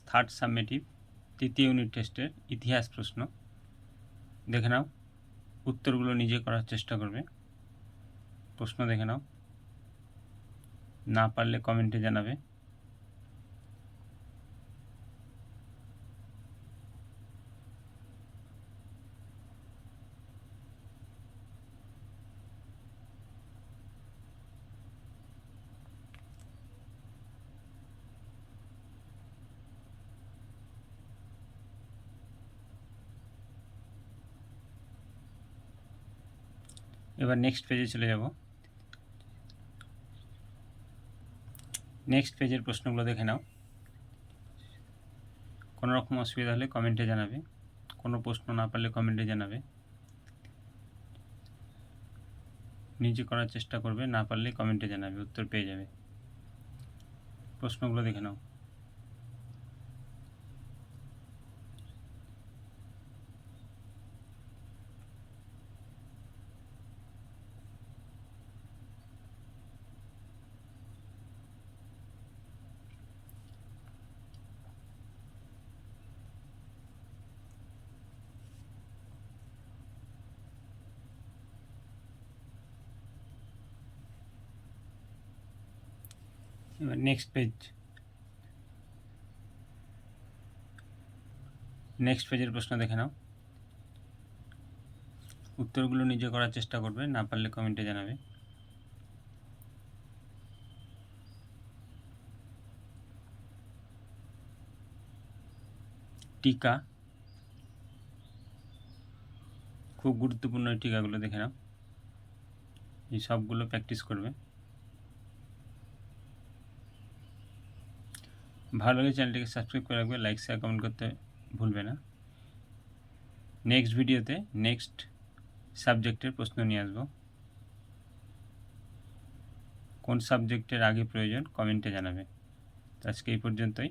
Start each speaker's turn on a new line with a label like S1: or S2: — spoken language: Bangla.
S1: থার্ড সাবমেটিভ তৃতীয় ইউনিট টেস্টের ইতিহাস প্রশ্ন। দেখে নাও, উত্তরগুলো নিজে করার চেষ্টা করবে। প্রশ্ন দেখে নাও, না পারলে কমেন্টে জানাবে। এবার নেক্সট পেজে চলে যাব। নেক্সট পেজের প্রশ্নগুলো দেখে নাও। কোনো রকম অসুবিধা হলে কমেন্টে জানাবে, কোনো প্রশ্ন না পারলে কমেন্টে জানাবে। নিজে করার চেষ্টা করবে, না পারলে কমেন্টে জানাবে, উত্তর পেয়ে যাবে। প্রশ্নগুলো দেখে নাও। এবার নেক্সট পেজের প্রশ্ন দেখে নাও। উত্তরগুলো নিজে করার চেষ্টা করবে, না পারলে কমেন্টে জানাবে। টিকা, খুব গুরুত্বপূর্ণ এই টিকাগুলো দেখে নাও। এই সবগুলো প্র্যাকটিস করবে। ভালো লাগলে চ্যানেলটিকে সাবস্ক্রাইব করে রাখবে, লাইক শেয়ার কমেন্ট করতে ভুলবে না। নেক্সট ভিডিওতে নেক্সট সাবজেক্টের প্রশ্ন নিয়ে আসবো। কোন সাবজেক্টের আগে প্রয়োজন কমেন্টে জানাবে। আজকে এই পর্যন্তই।